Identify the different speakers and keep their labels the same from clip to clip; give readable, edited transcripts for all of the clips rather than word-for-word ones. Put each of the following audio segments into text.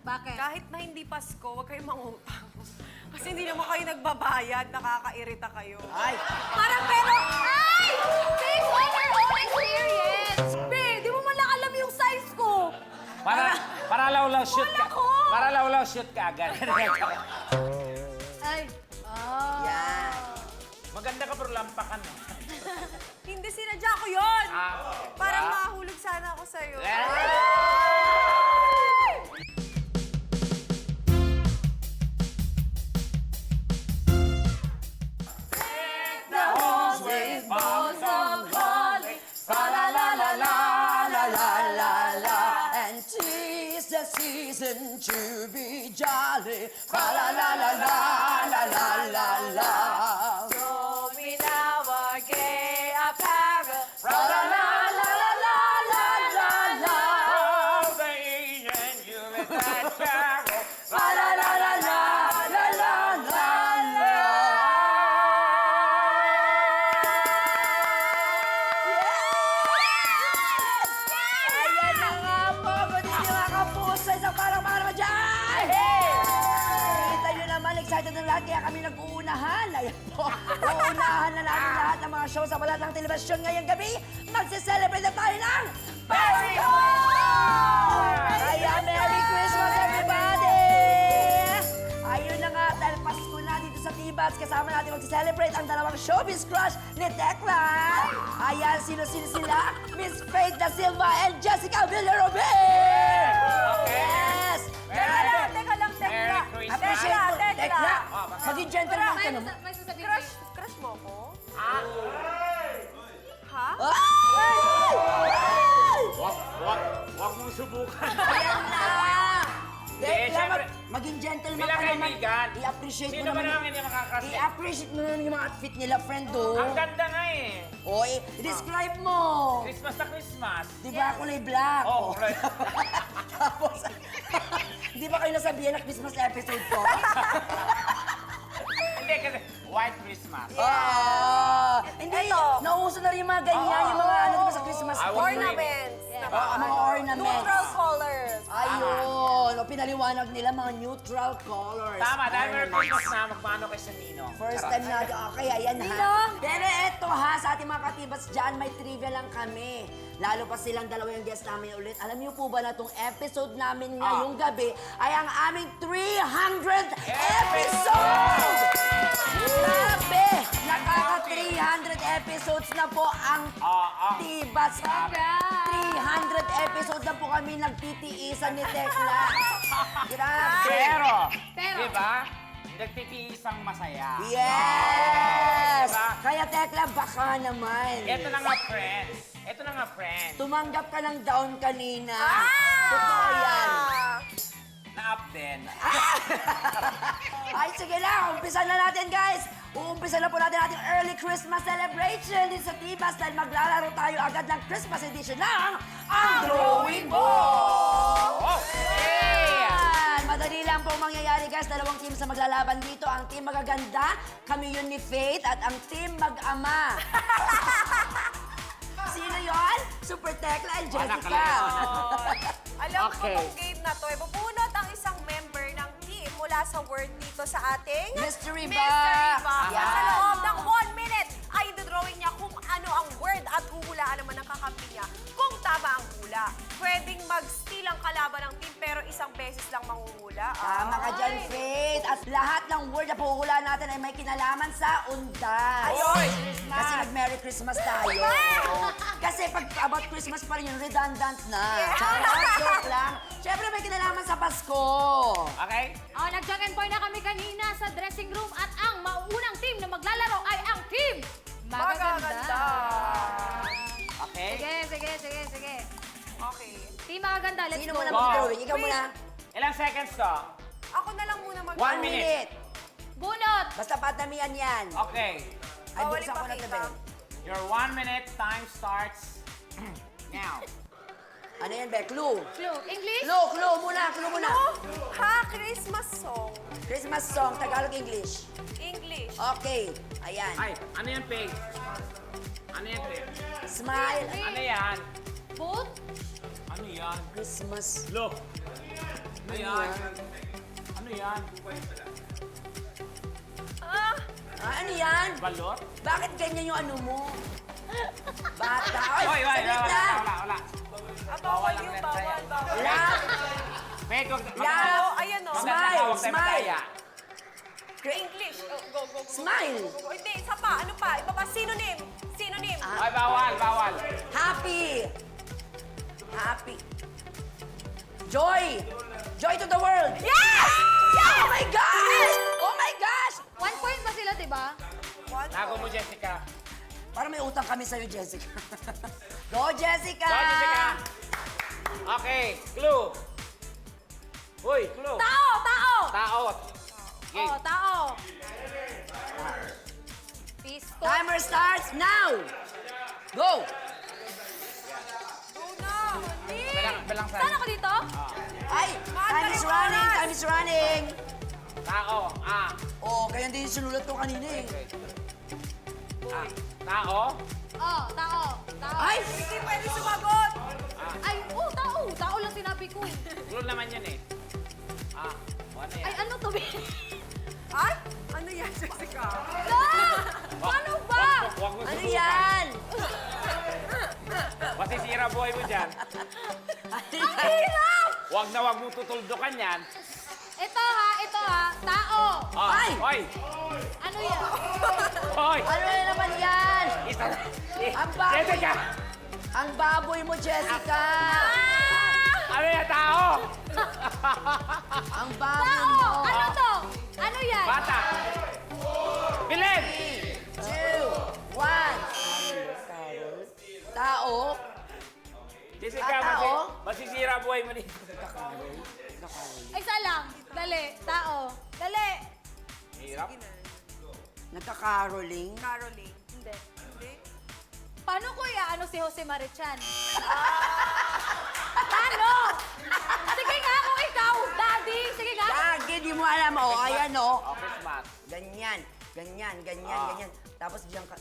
Speaker 1: Bakit?
Speaker 2: Kahit na hindi Pasko, huwag kayong mangutang. Kasi hindi naman kayo nagbabayad, nakakairita kayo.
Speaker 3: Ay!
Speaker 1: Parang pero... Ay! Based on your own experience! Be, di mo man lang alam yung size ko.
Speaker 4: Para lawlaw shoot ka.
Speaker 1: Wala ko!
Speaker 4: Para lawlaw shoot ka agad.
Speaker 1: Ay. Oh.
Speaker 3: Yan.
Speaker 4: Maganda ka pero lampakan mo.
Speaker 2: Hindi sinadya ko yun! Parang
Speaker 4: wow.
Speaker 2: mahulog sana ako sa'yo.
Speaker 3: And 'tis the season to be jolly. Fa la la la la la la la la.
Speaker 2: Show me now a gay apparel.
Speaker 3: Fa la la la la la la la la.
Speaker 4: Oh, the Asian, you with that carol.
Speaker 3: Fa la la la la la la la la. Ayan na nga po, good evening mga kapuso. Isang parang mga dyan! Kita nyo naman, excited na lahat, kaya kami nag-uunahan. Ayan po, uunahan na natin lahat ng mga show sa balat ng telebisyon ngayong gabi. Magse-celebrate na tayo ng Pasko! Kaya Merry Christmas, everybody! Ayun na nga, dahil Pasko na dito sa Tibats, kasama natin mag-celebrate ang dalawang showbiz crush ni Tekla. Ayan, sino-sino sila? Miss Faith Da Silva and Jessica Villarobin! Yes!
Speaker 2: Teka lang.
Speaker 4: Merry Christmas.
Speaker 3: Appreciate mo, Tekla. Maging gentleman ka naman.
Speaker 1: May sasabihin
Speaker 2: Crush mo ko?
Speaker 4: Ah,
Speaker 2: Ha?
Speaker 4: wag mong subukan.
Speaker 3: Ayan na! Tekla,
Speaker 4: syempre.
Speaker 3: maging gentleman
Speaker 4: Bilang
Speaker 3: ka naman.
Speaker 4: kaibigan,
Speaker 3: I-appreciate mo
Speaker 4: sino ba
Speaker 3: naman.
Speaker 4: naman hindi makakrush?
Speaker 3: I-appreciate mo naman yung mga outfit nila, friend, oh.
Speaker 4: Ang ganda nga eh.
Speaker 3: Oy, describe mo.
Speaker 4: Christmas na Christmas.
Speaker 3: Di ba kulay black?
Speaker 4: Oh, kulay.
Speaker 3: Tapos, hindi ba kayo nasabihan na Christmas episode ko?
Speaker 4: Hindi kasi white Christmas.
Speaker 3: Hindi,
Speaker 2: Eto.
Speaker 3: nauso na rin yung mga ganyan, yung mga ano diba sa Christmas
Speaker 4: I
Speaker 3: tree?
Speaker 4: was
Speaker 2: Ornaments.
Speaker 3: Mga ornaments.
Speaker 2: Neutral colors.
Speaker 3: Ayun, o pinaliwanag nila mga neutral colors.
Speaker 4: Tama, dahil Merry
Speaker 3: Ornaments.
Speaker 4: Christmas na, magmano kay Sanino.
Speaker 3: First time na, okay, ayan ha.
Speaker 1: Ninong!
Speaker 3: Pero eto ha, sa ating mga katibats dyan, may trivia lang kami. Lalo pa silang dalawa yung guest namin ulit. Alam niyo po ba na itong episode namin ngayong gabi ay ang aming 300th episode! Grabe! Nakaka-300 episodes na po ang Tibats. 300 episodes na po kami nagtitiisan ni Tekla. Grabe!
Speaker 4: Pero,
Speaker 1: Pero.
Speaker 4: di ba? Nagtitiisang masaya.
Speaker 3: Yes!
Speaker 4: Diba?
Speaker 3: Kaya Tekla, baka naman.
Speaker 4: Ito na nga, friends. Ito na nga, friends.
Speaker 3: Tumanggap ka ng down kanina. Totoo yan.
Speaker 4: Na-up din.
Speaker 3: Ay, sige na. Umpisa na natin, guys. Uumpisa na po natin ating early Christmas celebration din sa Tibas dahil maglalaro tayo agad ng Christmas edition ng Ang Drawing Ball!
Speaker 4: Oh! Hey!
Speaker 3: Yan! Madali lang po mangyayari, guys. Dalawang team sa maglalaban dito. Ang team magaganda, kami yun ni Faith, at ang team mag-ama. Sino yon? Super Tekla and Jessica.
Speaker 2: Alam ko
Speaker 4: Okay.
Speaker 2: tong game na to, bubunot ang isang member ng team mula sa word dito sa ating
Speaker 3: Mystery
Speaker 2: Mystery
Speaker 3: box.
Speaker 2: Box.
Speaker 3: Yan.
Speaker 2: Sa loob ng 1 minute ay dodrawing niya kung ano ang word at huhulaan naman ng kakampi niya kung tama ang hula. Pwedeng mag-steal ang kalaban ng team pero isang beses lang manghuhula.
Speaker 3: Tama ka dyan, Faith. At lahat ng word na puhulaan natin ay may kinalaman sa undas.
Speaker 2: Ayun!
Speaker 3: Kasi nag-Merry Christmas tayo. Kasi pag about Christmas pa rin yun, redundant na. Charot, joke lang. Siyempre may kinalaman sa Pasko.
Speaker 4: Okay?
Speaker 1: Oh, nag-junk and pour na kami kanina sa dressing room at ang mauunang team na maglalaro ay ang team
Speaker 2: Magaganda.
Speaker 4: Okay?
Speaker 1: Sige.
Speaker 2: Okay.
Speaker 1: Team Magaganda, let's
Speaker 3: Sino
Speaker 1: go.
Speaker 3: muna
Speaker 4: Wow.
Speaker 3: mag-drawing? Ikaw
Speaker 2: Wait.
Speaker 3: muna.
Speaker 4: Ilang seconds to?
Speaker 2: Ako na lang muna mag-
Speaker 4: 1 minute.
Speaker 1: Bunot!
Speaker 3: Basta patamihan yan.
Speaker 4: Okay.
Speaker 3: Ay,
Speaker 2: Bawal
Speaker 3: buksan ko na
Speaker 2: ipakita.
Speaker 3: tabi.
Speaker 4: Your 1 minute time starts now.
Speaker 3: Ano yan, Be? Clue.
Speaker 1: Clue. English?
Speaker 3: Clue muna.
Speaker 2: Ha? Christmas song.
Speaker 3: Christmas song, Tagalog, English.
Speaker 2: English.
Speaker 3: Okay, ayan.
Speaker 4: Ay, ano yan, Paige? Ano yan, Paige?
Speaker 3: Smile.
Speaker 4: Ano yan?
Speaker 1: Boot?
Speaker 4: Ano yan?
Speaker 3: Christmas.
Speaker 4: Look. yan? Ano yan?
Speaker 2: Ah,
Speaker 3: Ano yan?
Speaker 4: Balot?
Speaker 3: Bakit ganyan yung ano mo? Bata. Ay,
Speaker 4: Oy,
Speaker 3: saglit lang.
Speaker 4: wala.
Speaker 2: bawal yun, bawal.
Speaker 3: Love.
Speaker 4: Pet, wag
Speaker 3: Love.
Speaker 2: Ayan o.
Speaker 3: Smile,
Speaker 4: Huwag tayo
Speaker 3: smile.
Speaker 4: madaya.
Speaker 2: English. Oh, go.
Speaker 3: Smile.
Speaker 2: Hindi, isa pa. Ano pa? Iba pa. Synonym. Synonym.
Speaker 4: Ay, bawal.
Speaker 3: Happy. Happy. Joy. Joy to the world.
Speaker 2: Yes!
Speaker 3: Oh my gosh! Oh my gosh!
Speaker 1: 1 point ba sila, diba?
Speaker 4: Tago mo, Jessica.
Speaker 3: Parang may utang kami sa'yo, Jessica. Go, Jessica!
Speaker 4: Go, Jessica. Okay, clue. Uy, clue.
Speaker 2: Tao!
Speaker 4: Tao. Okay.
Speaker 2: Oh, tao.
Speaker 1: Pisco.
Speaker 3: Timer starts now! Go!
Speaker 2: Go na.
Speaker 4: Balang
Speaker 1: Saan ako dito?
Speaker 3: Ay! Time is running! Time is running!
Speaker 4: Tao.
Speaker 3: Oh, kaya hindi sinulat ko kanina eh.
Speaker 4: Okay. Tao.
Speaker 1: Oh, tao. Tao.
Speaker 3: Ay!
Speaker 2: Hindi pwede sumagot.
Speaker 1: Ay, oh, tao. Tao lang sinabi ko.
Speaker 4: Clue naman yan eh. Ano yan?
Speaker 1: Ay, ano to, be?
Speaker 2: Ay? Ano yan, Jessica?
Speaker 1: No! Ano ba?
Speaker 4: Wag mo
Speaker 3: Ano
Speaker 4: susukan.
Speaker 3: yan?
Speaker 4: Masisira buhay mo dyan.
Speaker 3: Ang hirap!
Speaker 4: Wag mo tutuldukan yan.
Speaker 1: Ito ha. Tao.
Speaker 3: Ay!
Speaker 4: Oy!
Speaker 1: Ano yan?
Speaker 4: Oy!
Speaker 3: Ano na naman yan?
Speaker 4: Isa.
Speaker 3: Ang baboy.
Speaker 4: Jessica!
Speaker 3: Ang baboy mo, Jessica!
Speaker 4: Ano yan, tao?
Speaker 3: Ang baboy
Speaker 1: Tao.
Speaker 3: mo!
Speaker 1: Ano to? Ano yan?
Speaker 4: Bata! Bilin!
Speaker 3: 2, 1. Tao?
Speaker 4: Jessica,
Speaker 3: Tao?
Speaker 4: masisira buhay mo dito.
Speaker 1: Isa lang. Dali. Tao. Dali.
Speaker 4: Hirap.
Speaker 3: Nagkakaroling?
Speaker 2: Caroling.
Speaker 1: Hindi.
Speaker 2: Hindi.
Speaker 1: Paano kuya ano si Jose Marichan? Paano? Sige nga kung ikaw, daddy. Sige nga.
Speaker 3: Lagi, di mo alam. O, ayan o.
Speaker 4: Christmas.
Speaker 3: Ganyan. Ganyan. Tapos diyan ka.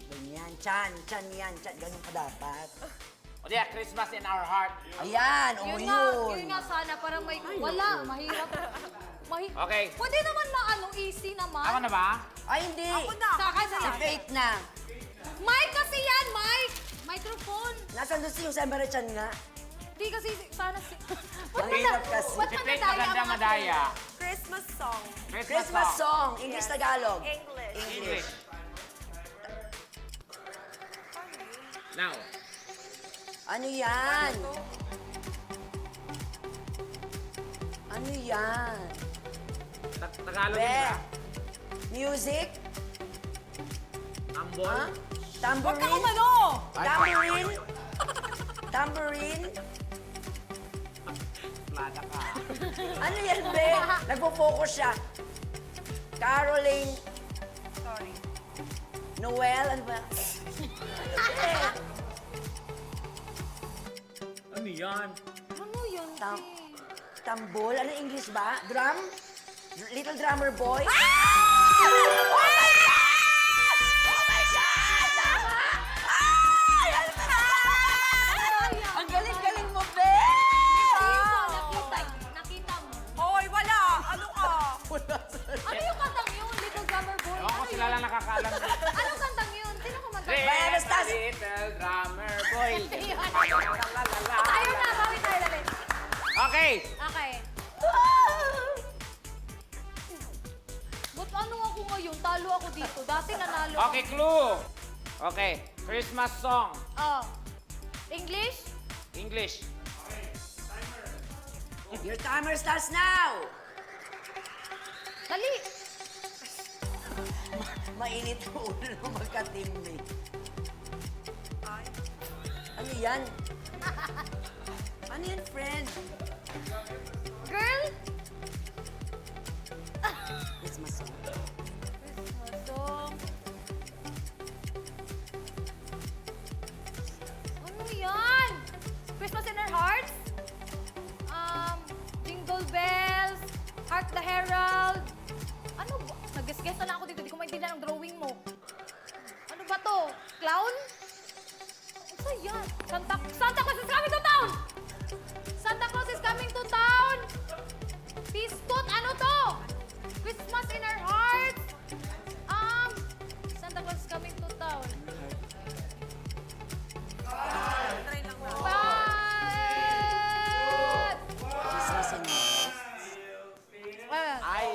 Speaker 3: Ganyan. Chan yan. Ganun ka dapat.
Speaker 4: O diya, Christmas in our heart.
Speaker 3: Ayan. O,
Speaker 1: Yun nga sana parang may wala, mahirap.
Speaker 4: Okay.
Speaker 1: Pwede naman maano, easy naman.
Speaker 4: Ako na ba?
Speaker 3: Ay, hindi.
Speaker 2: Ako na.
Speaker 1: Sa akin
Speaker 3: Si
Speaker 1: na.
Speaker 3: Faith na.
Speaker 1: Mic kasi yan, mic. Microphone.
Speaker 3: Nasaan doon si Jose Marichan nga?
Speaker 1: Di kasi sana si...
Speaker 3: Ang hirap kasi.
Speaker 1: Ba't
Speaker 4: Si Faith
Speaker 1: manadaya ang
Speaker 4: maganda
Speaker 1: mga
Speaker 4: madaya.
Speaker 2: Christmas song.
Speaker 3: Christmas song. English,
Speaker 2: Yes.
Speaker 3: Tagalog.
Speaker 2: English.
Speaker 4: English. Now.
Speaker 3: Ano yan? Ano yan?
Speaker 4: Tagalog
Speaker 3: Be.
Speaker 4: yun ba?
Speaker 3: Music?
Speaker 4: Ambon?
Speaker 3: Ha?
Speaker 2: Huwag ka
Speaker 3: Tambourine?
Speaker 2: kumano!
Speaker 3: Tambourine? Tambourine?
Speaker 4: Plada ka.
Speaker 3: Ano yan, be? Nagpo-focus siya. Caroling,
Speaker 2: Sorry.
Speaker 3: Noel, ano ba?
Speaker 4: Ano yan?
Speaker 1: Ano yun?
Speaker 3: Tam-
Speaker 1: Ti?
Speaker 3: Tambol? Ano English ba? Drum? Little drummer boy?
Speaker 2: Ah!
Speaker 3: Oh my God! Oh my God! Tama! Ay! Ano ba?
Speaker 1: Sayang.
Speaker 3: Ang galing-galing mo, be!
Speaker 1: Nakita mo.
Speaker 2: Hoy, wala! Ano ka?
Speaker 1: Ano yung kantang yun? Little Drummer Boy?
Speaker 4: Ewan ko
Speaker 1: Ano
Speaker 4: sila
Speaker 1: yun?
Speaker 4: lang nakakaalam.
Speaker 1: Anong kantang yun? Sino kumanta?
Speaker 3: Basta-
Speaker 4: Little drummer boy.
Speaker 1: Ayun.
Speaker 4: Lalalala.
Speaker 1: Tayo na, bawi tayo dali.
Speaker 4: Okay.
Speaker 1: Okay. Ba't ano ako ngayon? Talo ako dito. Dati nanalo ako.
Speaker 4: Okay, clue. Okay. Christmas song.
Speaker 1: Oh. English?
Speaker 4: English.
Speaker 3: Your timer starts now!
Speaker 1: Dali.
Speaker 3: Mainit ang ulo ng magka-teammate. Ano yan? Ano yan, friend?
Speaker 1: Girl?
Speaker 3: Christmas song.
Speaker 1: Christmas song. Ano yan? Christmas in our hearts? Jingle bells, Hark the Herald. Ano ba? Nag-guess-guess na lang ako dito. Di ko maintindihan ang drawing mo. Ano ba to? Clown? Ano yan? Santa Claus is coming to town! Santa Claus is coming to town! Biskut, ano to? Christmas in our hearts. Santa Claus is coming to town.
Speaker 2: Try lang na.
Speaker 1: But...
Speaker 3: Christmas in Hearts.
Speaker 4: Ay,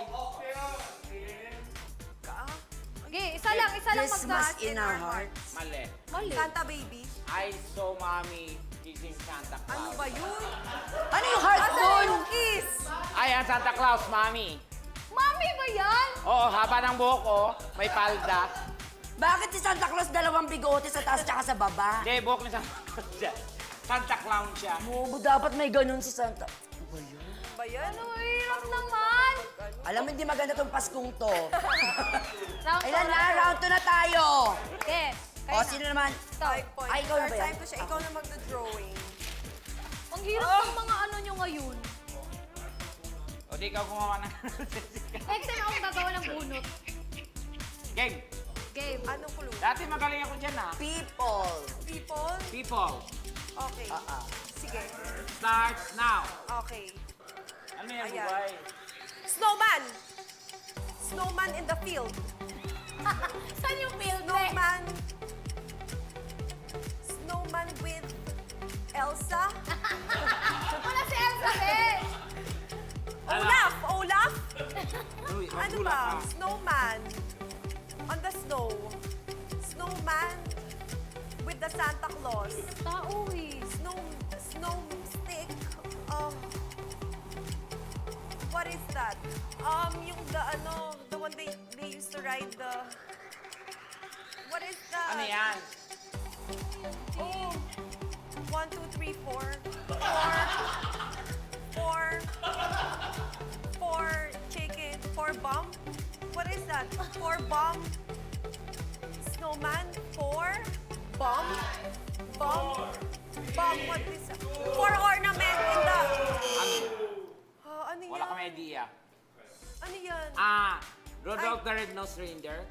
Speaker 1: Okay, isa lang
Speaker 3: Christmas
Speaker 1: mag-
Speaker 3: in our hearts.
Speaker 4: mali.
Speaker 1: Mali.
Speaker 2: Santa baby.
Speaker 4: I saw mommy kissing Santa Claus.
Speaker 2: Ano ba yun?
Speaker 3: Ano yung heart
Speaker 2: Asan
Speaker 3: doon?
Speaker 2: yung kiss?
Speaker 4: Ay, ang Santa Claus, mommy.
Speaker 1: Mami ba yan?
Speaker 4: Oo, haba ng buhok ko. May palda.
Speaker 3: Bakit si Santa Claus dalawang bigote sa taas tsaka sa baba?
Speaker 4: Hindi, buhok ni Santa Claus siya. Santa Clown siya.
Speaker 3: Bobo, dapat may ganun si Santa.
Speaker 2: Ano ba yan?
Speaker 1: Ano, hirap naman.
Speaker 3: Alam mo, hindi maganda tong Paskong to.
Speaker 1: Round
Speaker 3: Ayan na, round 2 na tayo.
Speaker 1: Okay.
Speaker 3: O, sino naman?
Speaker 1: Ikaw.
Speaker 2: 5 points.
Speaker 3: Ay, ikaw na ba yan?
Speaker 2: Time ko siya. Ikaw na magdo-drawing.
Speaker 1: Ang hirap ng mga ano nyo ngayon.
Speaker 4: O di ikaw gumawa ng
Speaker 1: Next time ako gagawa ng bunot.
Speaker 4: Game.
Speaker 1: Game.
Speaker 2: Anong clue?
Speaker 4: Dati magaling ako dyan, ha?
Speaker 3: People.
Speaker 2: People?
Speaker 4: People.
Speaker 2: Okay. Sige.
Speaker 4: Starts now.
Speaker 2: Okay.
Speaker 4: Ano yan,
Speaker 2: Ayan.
Speaker 4: buhay?
Speaker 2: Snowman. Snowman in the field.
Speaker 1: Saan yung field?
Speaker 2: Snowman. Snowman with Elsa.
Speaker 1: Wala si Elsa, eh.
Speaker 2: Olaf. Olaf?
Speaker 4: Uy,
Speaker 2: Ano
Speaker 4: magulak
Speaker 2: ba?
Speaker 4: ka.
Speaker 2: Snowman. On the snow. Snowman with the Santa Claus.
Speaker 1: Tao, eh.
Speaker 2: Snow stick. What is that? Yung the one they used to ride the. What is that?
Speaker 4: Ano yan?
Speaker 2: Oh. 1, 2, 3, 4. 4 chicken. 4 bomb. What is that? 4 bomb. Snowman. 4 bomb. Bomb. Bomb. What is that? 4 ornament in the. Ano
Speaker 4: Wala
Speaker 2: yan?
Speaker 4: kami idea.
Speaker 2: Ano yan?
Speaker 4: Rudolph the Red-Nosed Reindeer.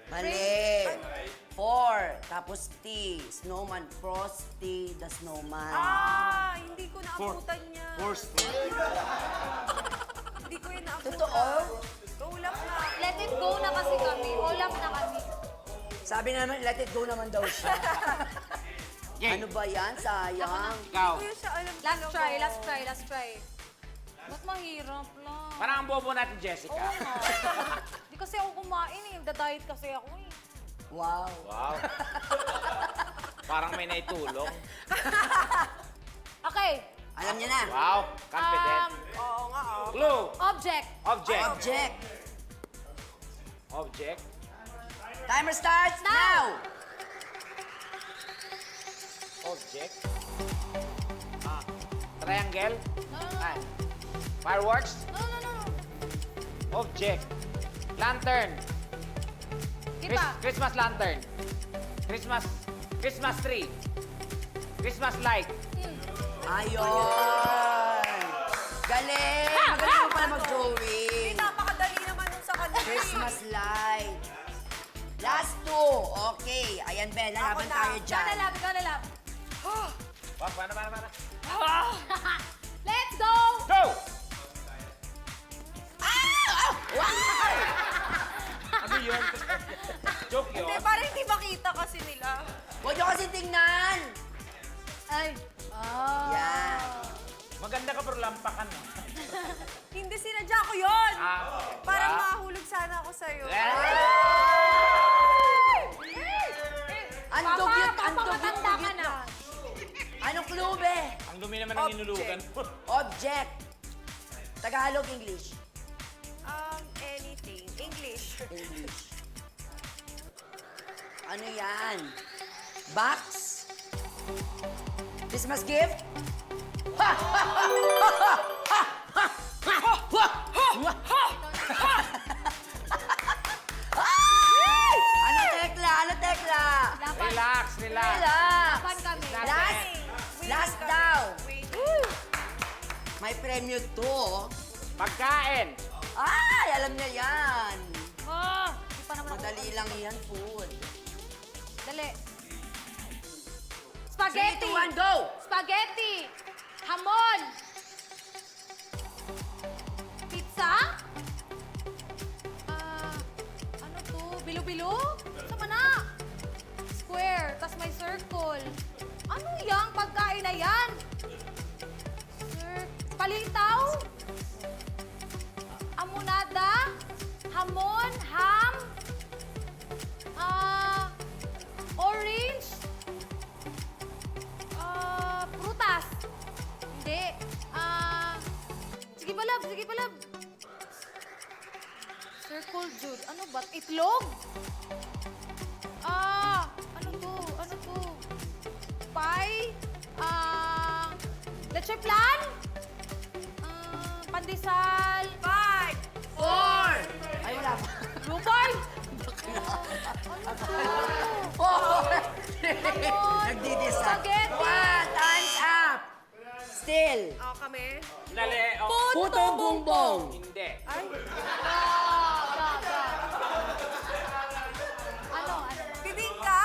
Speaker 3: Mali. 4. Tapos T. Snowman. Frosty the Snowman.
Speaker 2: Hindi ko naabutan niya. Hindi ko yun naabutan.
Speaker 3: Totoo?
Speaker 2: Ulap na.
Speaker 1: Let it go na kasi kami. Olaf na kami.
Speaker 3: Sabi naman, let it go naman daw siya.
Speaker 4: Game.
Speaker 3: Ano ba yan? Sayang.
Speaker 4: Ikaw.
Speaker 2: Hindi ko yun siya alam
Speaker 1: Last
Speaker 2: talaga.
Speaker 1: try, last try, last try. Ba't mahirap lang?
Speaker 4: Parang ang bobo natin, Jessica.
Speaker 1: Oo nga. Di kasi ako kumain eh. Nagda-diet kasi ako eh.
Speaker 3: Wow.
Speaker 4: Wow. Parang may naitulong.
Speaker 1: Okay.
Speaker 3: Alam niya na.
Speaker 4: Wow. Confident.
Speaker 2: Oo nga,
Speaker 4: Clue.
Speaker 1: Object.
Speaker 4: Object.
Speaker 3: Object.
Speaker 4: Object.
Speaker 3: Timer starts now.
Speaker 4: Object. Triangle.
Speaker 1: No, no, no.
Speaker 4: Ay. Fireworks.
Speaker 1: No, no, no, no.
Speaker 4: Object. Lantern.
Speaker 1: Kita.
Speaker 4: Christmas lantern. Christmas tree. Christmas light.
Speaker 3: Ayun. Galing. Magaling mo pala mag-drawing.
Speaker 2: napakadali naman nun sa kanila.
Speaker 3: Christmas light. Last 2. Okay. Ayan, Ben. Lalaban
Speaker 2: Ako na.
Speaker 3: tayo dyan.
Speaker 1: Gana lab, gana lab.
Speaker 4: Paano?
Speaker 1: Let's go!
Speaker 4: Go!
Speaker 3: Wow!
Speaker 4: Ano yun? Joke yun?
Speaker 2: Hindi, parang hindi makita kasi nila.
Speaker 3: Huwag niyo kasi tingnan.
Speaker 1: Ay. Ah.
Speaker 3: Yan.
Speaker 4: Maganda ka pero lampakan mo.
Speaker 2: Hindi, sinadya ko yun. Parang
Speaker 4: Diba?
Speaker 2: mahulog sana ako sa'yo.
Speaker 3: Ang dugyot, ang
Speaker 1: Papamatanda ka
Speaker 3: dugyot.
Speaker 1: na.
Speaker 3: Anong clue, be?
Speaker 4: Ang dumi naman ng inulugan mo.
Speaker 3: Object. Tagalog, English.
Speaker 2: Anything. English.
Speaker 3: English. Ano yan? Box? Christmas gift? Ay! Ano tekla? Ano tekla?
Speaker 4: Relax.
Speaker 3: Relax.
Speaker 1: Laban kami.
Speaker 3: Last daw.
Speaker 2: Wait.
Speaker 3: May premyo to.
Speaker 4: Pagkain.
Speaker 3: Ay, alam niya yan.
Speaker 1: Di pa naman ako.
Speaker 3: Madali lang yan, food.
Speaker 1: Dali.
Speaker 3: 3,
Speaker 1: Spaghetti.
Speaker 3: 2, 1, go!
Speaker 1: Spaghetti. Hamon. bilo-bilo? Sama na. Square, tas may circle. Ano yang pagkain na yan? Palitaw? Amunada? Hamon? Ham? Orange? Prutas? Hindi. Sige palab, sige palab. Circle Jude. Ano ba? Itlog? Ano to? Ano to? Pie? Leche plan? Pandesal?
Speaker 2: 5,
Speaker 3: 4! Ay, wala pa.
Speaker 1: Rhubarb?
Speaker 3: Nagdidisa.
Speaker 1: Spaghetti.
Speaker 3: 1, time's up. Still.
Speaker 2: O kami.
Speaker 4: Dali, oh.
Speaker 3: Putong bumbong.
Speaker 4: Hindi.
Speaker 2: Ay,
Speaker 1: Ano?
Speaker 2: bibingka?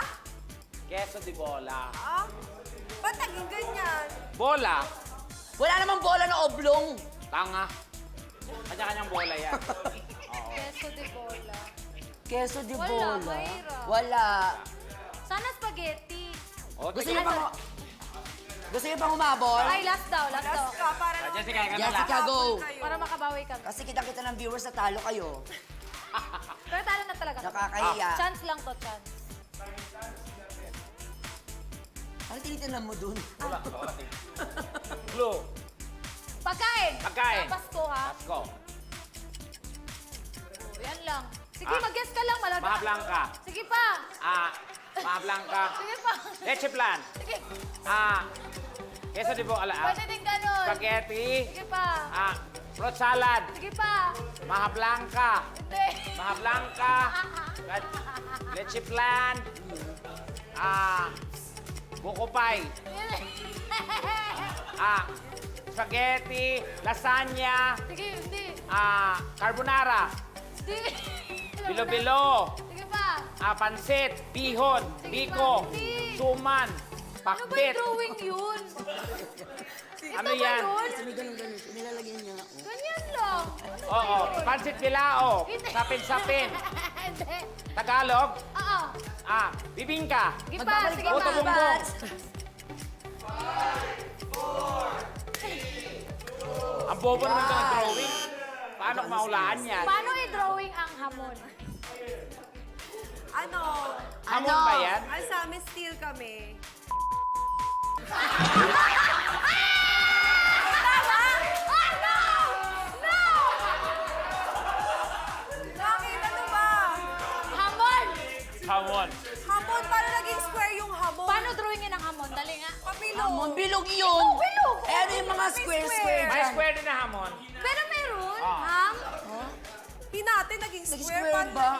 Speaker 4: Queso de bola.
Speaker 2: Ah? Ba't naging ganyan?
Speaker 4: Bola?
Speaker 3: Wala namang bola na oblong.
Speaker 4: Tanga. Kanya-kanyang bola yan. Oo.
Speaker 1: Queso de bola.
Speaker 3: Queso de
Speaker 1: Wala,
Speaker 3: bola.
Speaker 1: mahirap.
Speaker 3: Wala.
Speaker 1: Sana spaghetti.
Speaker 4: O,
Speaker 3: Gusto
Speaker 4: tigil.
Speaker 3: niyo bang... Gusto niyo bang umabol?
Speaker 1: Ay, last daw, last daw.
Speaker 2: Last ka, para
Speaker 4: Ah,
Speaker 2: naman
Speaker 4: Jessica, ikaw na
Speaker 3: Jessica,
Speaker 4: lang.
Speaker 3: go.
Speaker 2: kayo.
Speaker 1: Para makabawi kami.
Speaker 3: Kasi kita-kita ng viewers na talo kayo.
Speaker 1: Pero talo na talaga.
Speaker 3: Nakakahiya.
Speaker 1: Chance lang to, chance.
Speaker 3: Ano tinitingnan mo dun?
Speaker 4: Glue.
Speaker 1: Pagkain.
Speaker 4: Pagkain.
Speaker 1: Sa Pasko, ha?
Speaker 4: Pasko.
Speaker 1: Yan lang. Sige,
Speaker 4: Ah.
Speaker 1: mag-guess ka lang. Malaga.
Speaker 4: Maha Blanca.
Speaker 1: Sige pa.
Speaker 4: Maha Blanca.
Speaker 1: Sige pa.
Speaker 4: Leche plan.
Speaker 1: Sige.
Speaker 4: Queso de bola.
Speaker 1: Pwede din ganun.
Speaker 4: Spaghetti.
Speaker 1: Sige pa.
Speaker 4: Fruit salad.
Speaker 1: Sige pa.
Speaker 4: Maha Blanca.
Speaker 1: Hindi.
Speaker 4: Maha Blanca. Leche plan. Buko pie. Spaghetti. Lasagna.
Speaker 1: Sige, hindi.
Speaker 4: Carbonara.
Speaker 1: Hindi.
Speaker 4: Bilo-bilo.
Speaker 1: Sige pa.
Speaker 4: Pansit. Bihon.
Speaker 1: Sige
Speaker 4: Biko.
Speaker 1: pa, hindi.
Speaker 4: Suman.
Speaker 1: Ano ba
Speaker 4: Pakbit.
Speaker 1: yung drawing yun?
Speaker 4: Ano
Speaker 1: Ito ba
Speaker 4: yan?
Speaker 1: yun?
Speaker 3: Kasi may ganun-ganun. Nilalagyan niya. Oh.
Speaker 1: Ganyan lang. Ano ba
Speaker 4: Oo.
Speaker 1: yun?
Speaker 4: Pansit bilao.
Speaker 1: Hindi.
Speaker 4: Sapin-sapin.
Speaker 1: Hindi.
Speaker 4: Tagalog.
Speaker 1: Oo.
Speaker 4: Bibingka.
Speaker 1: Sige pa,
Speaker 3: Magbabalik
Speaker 1: sige
Speaker 3: ako
Speaker 4: Puto
Speaker 1: pa.
Speaker 4: bumbong. Ang bobo naman ito ng drawing. Paano kung mahulaan yan?
Speaker 1: Paano i-drawing ang hamon?
Speaker 2: Ano?
Speaker 4: Hamon ba yan?
Speaker 2: Ay, sa amin, steal kami. Bakit? Ano ba?
Speaker 1: Hamon!
Speaker 4: Hamon.
Speaker 2: Hamon, paano naging square yung hamon?
Speaker 1: Paano drawingin ang hamon? Dali nga.
Speaker 2: Pamilo.
Speaker 3: Hamon, bilog yun.
Speaker 1: Oh, bilog.
Speaker 3: Eh, ano yung mga square-square
Speaker 4: May
Speaker 3: dyan?
Speaker 4: square din na hamon.
Speaker 1: Pero meron.
Speaker 4: Ah.
Speaker 1: Ham?
Speaker 2: Hinati, naging
Speaker 3: Naging
Speaker 2: square.
Speaker 3: square
Speaker 2: Paano
Speaker 3: ba?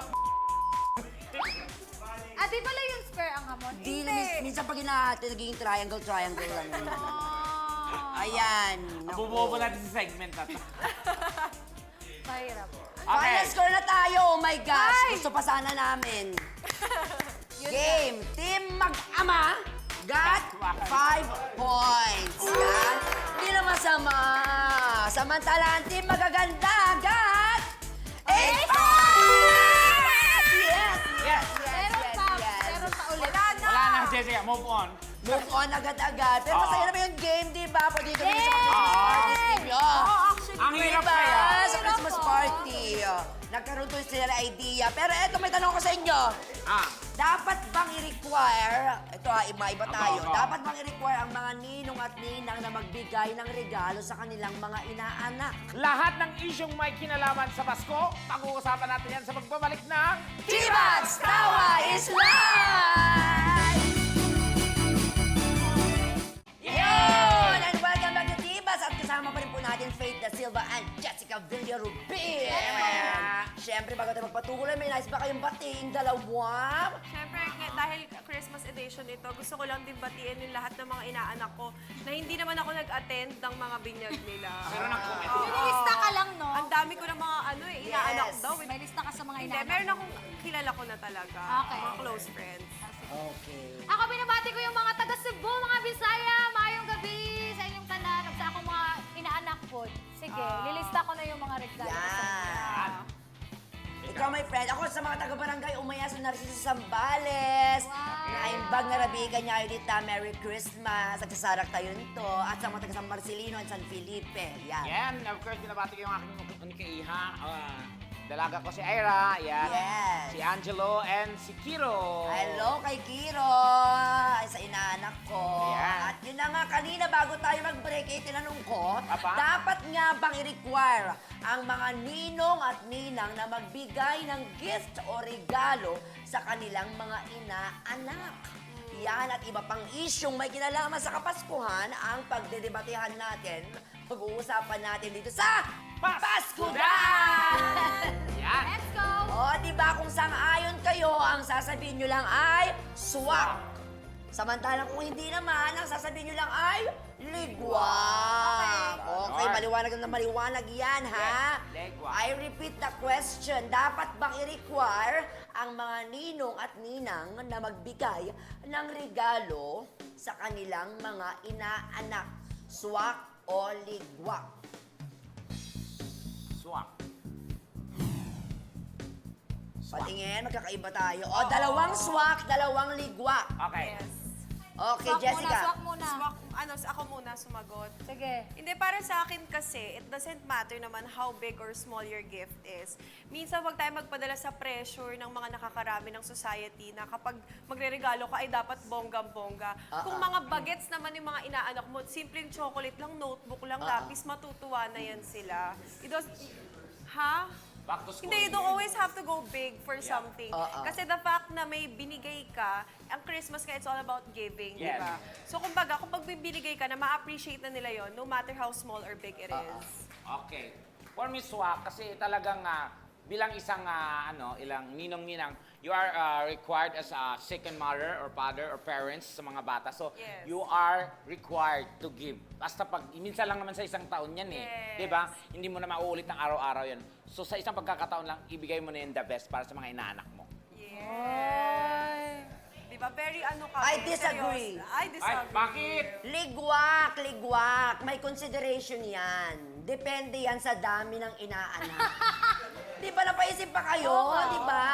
Speaker 1: Di pala yung square ang hamon?
Speaker 3: Di,
Speaker 2: Hindi.
Speaker 3: minsan pag hinahati, naging triangle lang. yun.
Speaker 1: Ah.
Speaker 3: Ayan.
Speaker 4: Ang
Speaker 3: Naku.
Speaker 4: bubobo natin sa segment na to.
Speaker 1: Mahirap.
Speaker 3: Final
Speaker 4: Okay.
Speaker 3: score na tayo. Oh my gosh.
Speaker 1: Ay!
Speaker 3: Gusto pa sana namin.
Speaker 1: Yun
Speaker 3: Game. Team Mag-ama got 5 points. Yan. Hindi na masama. Samantalang Team Magaganda got 8 points! Yes!
Speaker 4: Yes.
Speaker 1: Meron pa. Meron pa ulit.
Speaker 2: Wala na.
Speaker 4: Wala na, Jessica. Move on.
Speaker 3: Move on agad-agad. Pero masaya naman yung game, di ba? Pwede kami sa
Speaker 1: Yay!
Speaker 3: Christmas party ninyo.
Speaker 2: Oo, actually.
Speaker 4: Ang hirap
Speaker 3: Diba?
Speaker 4: kaya.
Speaker 3: Sa Christmas party. Nagkaroon to sila ng idea. Pero eto, may tanong ko sa inyo. Dapat bang i-require, ito iba tayo,
Speaker 4: Aba.
Speaker 3: dapat bang i-require ang mga ninong at ninang na magbigay ng regalo sa kanilang mga inaanak?
Speaker 4: Lahat ng isyong may kinalaman sa Pasko, pag-uusapan natin yan sa pagbabalik ng...
Speaker 3: Tibats Tawa is live! Yun! And welcome back to Tibats at kasama pa rin po natin Faith Da Silva and Jessica Villarubin. Siyempre, bago tayo magpatuloy, may nice ba kayong bating dalawa?
Speaker 2: Siyempre, dahil Christmas edition ito, gusto ko lang din batiin yung lahat ng mga inaanak ko na hindi naman ako nag-attend ng mga binyag nila.
Speaker 4: Pero nag-comment.
Speaker 2: Oo.
Speaker 1: May lista ka lang, no?
Speaker 2: Ang dami ko ng mga inaanak
Speaker 3: Yes.
Speaker 2: daw.
Speaker 1: May lista ka sa mga
Speaker 2: Hindi,
Speaker 1: inaanak.
Speaker 2: meron akong kilala ko na talaga.
Speaker 1: Okay.
Speaker 2: Mga close friends.
Speaker 3: Okay.
Speaker 1: Ako binabati ko yung mga taga Cebu, mga Bisaya, maayong gabi sa inyong tanan. Sa akong mga inaanak po. Sige, lilista ko na yung mga regalo. ko sa inyo.
Speaker 3: Yan. ikaw, my friend. Ako sa mga taga-barangay, umaya sa Narciso Zambales. Naimbag na rabigan niya ulit Merry Christmas. At sa Sarak tayo nito. At sa mga taga San Marcelino at San Felipe. Yan.
Speaker 4: Yan, of course, binabati ko yung aking kaiha. Dalaga ko si Ira, yan.
Speaker 3: Yes.
Speaker 4: Si Angelo and si Kiro.
Speaker 3: Hello kay Kiro, ay sa inaanak ko.
Speaker 4: Yan.
Speaker 3: At yun na nga, kanina bago tayo mag-break, tinanong ko,
Speaker 4: Apa?
Speaker 3: dapat nga bang i-require ang mga ninong at ninang na magbigay ng gift o regalo sa kanilang mga ina-anak? Yan at iba pang isyong may kinalaman sa Kapaskuhan ang pagdedebatehan natin, pag-uusapan natin dito sa Paskudan!
Speaker 4: Yan.
Speaker 1: Let's go!
Speaker 3: O, di ba kung sang-ayon kayo, ang sasabihin nyo lang ay swak. Samantalang kung hindi naman, ang sasabihin nyo lang ay ligwak. Okay,
Speaker 4: Alright.
Speaker 3: maliwanag na maliwanag yan, ha?
Speaker 4: Yes, ligwak.
Speaker 3: I repeat the question. Dapat bang i-require ang mga ninong at ninang na magbigay ng regalo sa kanilang mga inaanak? Swak o ligwak?
Speaker 4: Swak.
Speaker 3: Patingin, magkakaiba tayo. O, dalawang swak, dalawang ligwak.
Speaker 4: Okay.
Speaker 2: Yes.
Speaker 3: Okay,
Speaker 1: Swak
Speaker 3: Jessica.
Speaker 1: Swak muna.
Speaker 2: Swak, ako muna sumagot.
Speaker 1: Sige.
Speaker 2: Hindi, para sa akin kasi, it doesn't matter naman how big or small your gift is. Minsan, wag tayo magpadala sa pressure ng mga nakakarami ng society na kapag magre-regalo ka ay dapat bonggam-bongga. Kung mga bagets naman yung mga inaanak mo, simpleng chocolate lang, notebook lang, lapis, matutuwa na yan sila. Ha?
Speaker 4: Back to school.
Speaker 2: Hindi, you don't always have to go big for something.
Speaker 3: Oo.
Speaker 2: Kasi the fact na may binigay ka, ang Christmas ka, it's all about giving, di
Speaker 4: Yes.
Speaker 2: ba? So, kumbaga, kung pag may binigay ka na, ma-appreciate na nila yon, no matter how small or big it is.
Speaker 4: Okay. For me, swak, kasi talagang bilang isang ilang ninong-ninang, you are required as a second mother or father or parents sa mga bata. So,
Speaker 2: Yes.
Speaker 4: you are required to give. Basta pag, minsan lang naman sa isang taon yan eh.
Speaker 2: Yes.
Speaker 4: Di ba? Hindi mo na mauulit ng araw-araw yan. So, sa isang pagkakataon lang, ibigay mo na yun the best para sa mga inaanak mo.
Speaker 2: Yes. Di ba? Very ano ka.
Speaker 3: I disagree.
Speaker 2: I
Speaker 4: Ay,
Speaker 2: disagree.
Speaker 4: bakit?
Speaker 3: Ligwak, ligwak. May consideration yan. Depende yan sa dami ng inaanak. Di ba napaisip pa kayo? Di ba?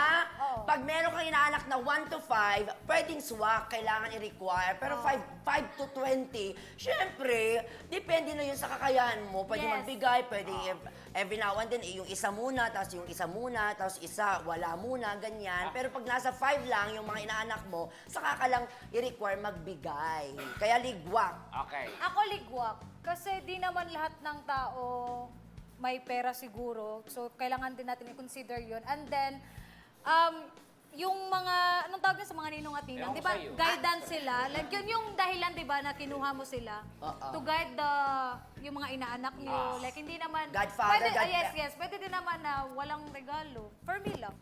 Speaker 3: Pag meron kang inaanak na 1 to 5, pwedeng swak, kailangan i-require. Pero 5 to 20, syempre, depende na yun sa kakayahan mo. Pwede
Speaker 1: Yes.
Speaker 3: magbigay, pwede every now and then, yung isa muna, tapos yung isa muna, tapos isa, wala muna, ganyan. Pero pag nasa 5 lang, yung mga inaanak mo, saka ka lang i-require magbigay. Kaya ligwak.
Speaker 4: Okay.
Speaker 1: Ako ligwak. Kasi di naman lahat ng tao may pera siguro. So, kailangan din natin i-consider yun. And then, yung mga, anong tawag yun sa mga ninong at ninang?
Speaker 4: Ewan ko
Speaker 1: Di ba,
Speaker 4: sa'yo.
Speaker 1: guidance sila. Like, yun yung dahilan, di ba, na kinuha mo sila. To guide yung mga inaanak nyo. Like, hindi naman...
Speaker 3: Godfather,
Speaker 1: yes. Pwede din naman na walang regalo. For me lang.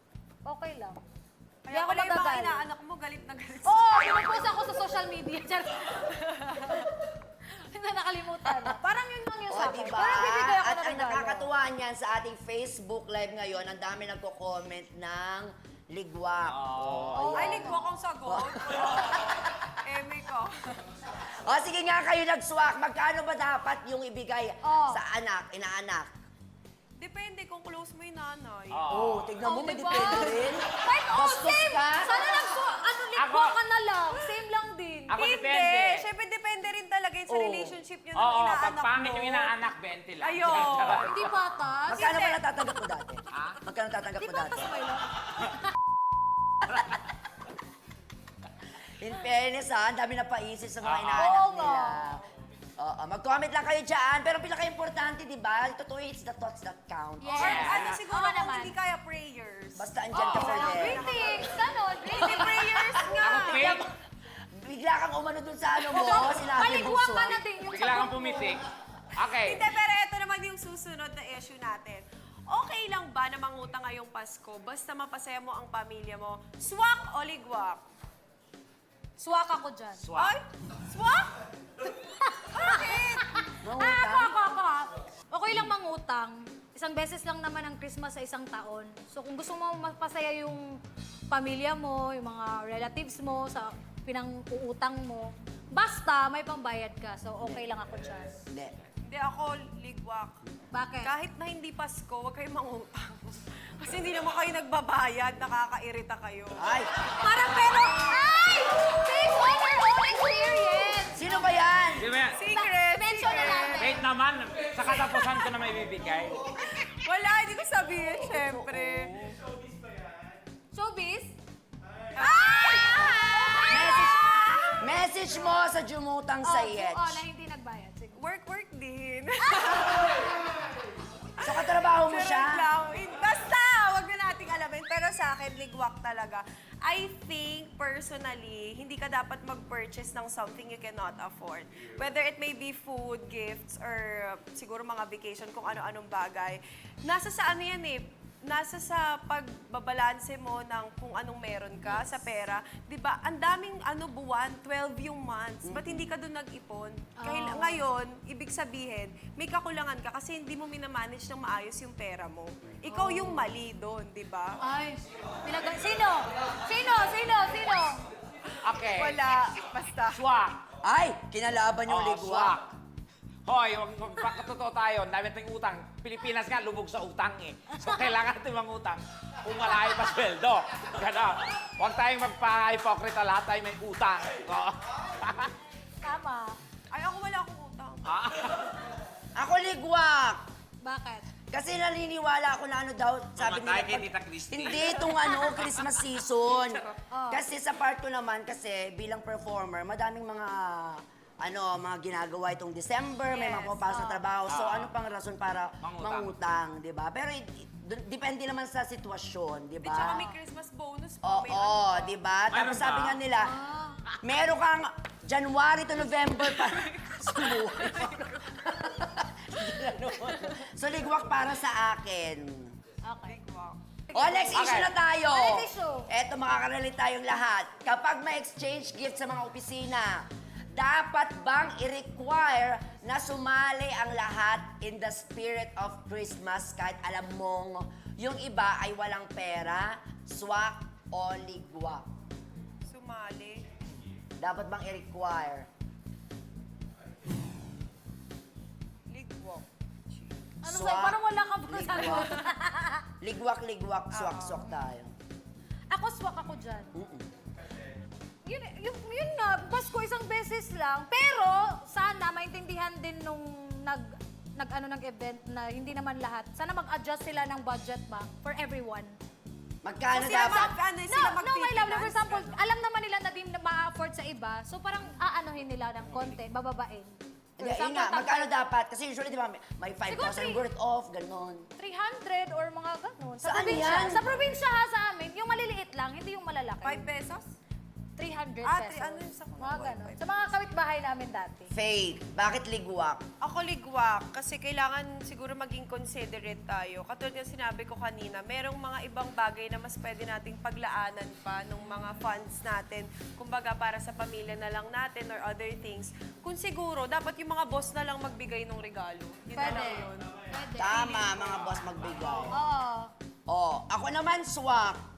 Speaker 1: Okay lang. Hindi
Speaker 2: Kaya
Speaker 1: ako
Speaker 2: wala yung mga
Speaker 1: magagalit.
Speaker 2: inaanak mo, galit na galit.
Speaker 1: Oo, pinupost ako sa social media. Hindi na nakalimutan. Parang yun lang yung sa akin.
Speaker 3: Diba?
Speaker 1: Parang bibigay ako
Speaker 3: At
Speaker 1: ng
Speaker 3: ang
Speaker 1: regalo.
Speaker 3: nakakatuwa niyan sa ating Facebook Live ngayon, ang dami nagko-comment ng ligwak.
Speaker 4: Oh.
Speaker 2: Ay, ligwak ang sagot. Eme ko.
Speaker 3: O sige nga kayo nagswak, magkano ba dapat yung ibigay
Speaker 1: Oh.
Speaker 3: sa anak, inaanak?
Speaker 2: Depende kung close mo yung nanay.
Speaker 3: Oh, tignan mo, may
Speaker 1: diba?
Speaker 3: depende rin.
Speaker 1: Kahit
Speaker 3: Bastos
Speaker 1: same.
Speaker 3: ka.
Speaker 1: Sana ligwa ka na lang. Same lang din.
Speaker 4: Ako
Speaker 2: Hindi.
Speaker 4: depende.
Speaker 2: Siyempre, depende rin talaga yun sa
Speaker 3: Oh.
Speaker 2: relationship nyo ng
Speaker 4: Oo, pag
Speaker 2: inaanak
Speaker 4: pangit
Speaker 2: mo.
Speaker 4: yung inaanak, 20 lang.
Speaker 2: Ayun.
Speaker 1: Hindi patas.
Speaker 3: Magkano ba natatanggap mo dati?
Speaker 4: Ha?
Speaker 3: Magkano natatanggap
Speaker 1: Hindi
Speaker 3: mo dati?
Speaker 1: patas pa yun.
Speaker 3: In fairness ha, ang dami na paisip sa mga inaanak
Speaker 1: Oo
Speaker 3: nila.
Speaker 1: nga.
Speaker 3: Oo, mag-comment lang kayo dyan. Pero pinaka-importante, di ba? Totoo, it's the thoughts that count.
Speaker 1: Yes.
Speaker 2: Or ano siguro
Speaker 1: Oo
Speaker 2: kung
Speaker 1: naman.
Speaker 2: hindi kaya prayers.
Speaker 3: Basta andyan ka for them.
Speaker 1: Greetings. Ganon.
Speaker 2: Hindi prayers nga.
Speaker 4: Ako, fake.
Speaker 3: Bigla kang umano dun sa ano mo, sinabi mo
Speaker 1: Paligwa ka
Speaker 3: swak.
Speaker 1: na din yung
Speaker 4: Bigla kang pumitik. Okay.
Speaker 2: Hindi, pero ito naman yung susunod na issue natin. Okay lang ba na mangutang ngayong Pasko basta mapasaya mo ang pamilya mo? Swak o ligwak?
Speaker 1: Swak ako dyan.
Speaker 4: Swak.
Speaker 2: Ay! Swak? Bakit?
Speaker 1: Ako. Okay lang mangutang. Isang beses lang naman ang Christmas sa isang taon. So kung gusto mo mapasaya yung pamilya mo, yung mga relatives mo, sa pinang-uutang mo, basta may pambayad ka. So okay lang ako dyan.
Speaker 3: Hindi.
Speaker 2: Hindi ako ligwak.
Speaker 1: Bakit?
Speaker 2: Kahit na hindi Pasko, huwag kayong mangutang. Kasi hindi naman kayo nagbabayad, nakakairita kayo.
Speaker 3: Ay,
Speaker 1: Parang pero, ay! Based on your own experience.
Speaker 3: sino ba yan?
Speaker 4: Di ba yan?
Speaker 2: Secret!
Speaker 1: Mention na natin.
Speaker 4: Wait naman, sa katapusan ko na may bibigay.
Speaker 2: Wala, hindi ko sabihin, syempre.
Speaker 1: Showbiz?
Speaker 3: Message mo sa Jumutang Sayed.
Speaker 1: Oo, na hindi nagbayad. Sige.
Speaker 2: Work din.
Speaker 3: So, katrabaho mo siya?
Speaker 2: Charot lang. Basta, wag na nating alamin. Pero sa akin, ligwak talaga. I think, personally, hindi ka dapat mag-purchase ng something you cannot afford. Whether it may be food, gifts, or siguro mga vacation, kung ano-anong bagay. Nasa sa ano yan eh, nasa sa pagbabalanse mo ng kung anong meron ka sa pera. 'Di ba? Ang daming buwan, 12 yung months. Ba't hindi ka doon nag-ipon? Ngayon, ibig sabihin, may kakulangan ka kasi hindi mo minamanage ng maayos yung pera mo. Ikaw yung mali doon, 'di ba?
Speaker 1: Ay, sino? Sino?
Speaker 4: Okay.
Speaker 2: Wala, basta.
Speaker 4: Swak.
Speaker 3: Ay, kinalaban yung
Speaker 4: Oh,
Speaker 3: ligwa.
Speaker 4: swak. Hoy, magpakatotoo tayo. Dami nating utang. Pilipinas nga, lubog sa utang eh. So, kailangan natin mangutang kung malayo pa sweldo. Ganon. Huwag tayong magpa-hypocrita. Lahat tayo may utang. Oo.
Speaker 1: Tama.
Speaker 2: Ay, ako wala akong utang.
Speaker 4: Ah.
Speaker 3: Ako ligwak.
Speaker 1: Bakit?
Speaker 3: Kasi naniniwala ako na ano daw, sabi
Speaker 4: Mamatay
Speaker 3: nila,
Speaker 4: kay Tita Christy.
Speaker 3: hindi itong Christmas season. Kasi sa part 2 naman, kasi bilang performer, madaming mga mga ginagawa itong December, may mga
Speaker 2: Yes.
Speaker 3: pumapasok sa trabaho. So, ano pang rason para
Speaker 4: Mangutang.
Speaker 3: mangutang, di ba? Pero depende naman sa sitwasyon, di
Speaker 2: At saka
Speaker 3: ba?
Speaker 2: may Christmas bonus po.
Speaker 3: Oo,
Speaker 2: may ano.
Speaker 3: di ba?
Speaker 4: Mayroon
Speaker 3: Tapos sabi
Speaker 4: ba?
Speaker 3: nga nila, meron kang January to November pa. So, ligwak para sa akin.
Speaker 1: Okay.
Speaker 3: O, next issue
Speaker 4: Okay.
Speaker 3: na tayo.
Speaker 1: Next issue.
Speaker 3: Eto, makaka-relate tayong lahat. Kapag may exchange gift sa mga opisina, dapat bang i-require na sumali ang lahat in the spirit of Christmas kahit alam mong yung iba ay walang pera, swak o ligwak?
Speaker 2: Sumali.
Speaker 3: Dapat bang i-require?
Speaker 2: Ligwak.
Speaker 1: Ano
Speaker 3: Swak,
Speaker 1: sa'yo? Parang wala ka pa sa
Speaker 3: ligwak. Ligwak, swak tayo.
Speaker 1: Ako, swak ako dyan. Yun nga, Pasko isang beses lang. Pero, sana maintindihan din nung nag-ano ng event na hindi naman lahat. Sana mag-adjust sila ng budget ba for everyone.
Speaker 3: Magkano
Speaker 2: Kasi
Speaker 3: dapat?
Speaker 2: sila
Speaker 1: No, my love. For
Speaker 2: mag-finance,
Speaker 1: example, alam naman nila na din ma-afford sa iba. So, parang aanohin nila ng konti, bababain. For
Speaker 3: Hindi, yun
Speaker 1: example,
Speaker 3: nga, magkano dapat? Kasi usually, di ba, may
Speaker 1: Siguro
Speaker 3: 5,000 worth off, ganon.
Speaker 1: 300 or mga ganun.
Speaker 3: Saan
Speaker 1: probinsya.
Speaker 3: yan?
Speaker 1: Sa probinsya ha, sa amin. Yung maliliit lang, hindi yung malalaki.
Speaker 2: 5 pesos?
Speaker 1: 300
Speaker 2: Ah,
Speaker 1: pesos.
Speaker 2: ano yung sa
Speaker 1: Mga ganun. Sa mga kapitbahay namin dati.
Speaker 3: Faith, bakit ligwak?
Speaker 2: Ako ligwak kasi kailangan siguro maging considerate tayo. Katulad ng sinabi ko kanina, merong mga ibang bagay na mas pwede nating paglaanan pa ng mga funds natin. Kumbaga para sa pamilya na lang natin or other things. Kung siguro, dapat yung mga boss na lang magbigay ng regalo. Yun na
Speaker 1: Pwede.
Speaker 2: lang yun.
Speaker 1: Pwede.
Speaker 3: Tama, mga boss magbigay.
Speaker 1: Oo.
Speaker 3: Oh, ako naman swak.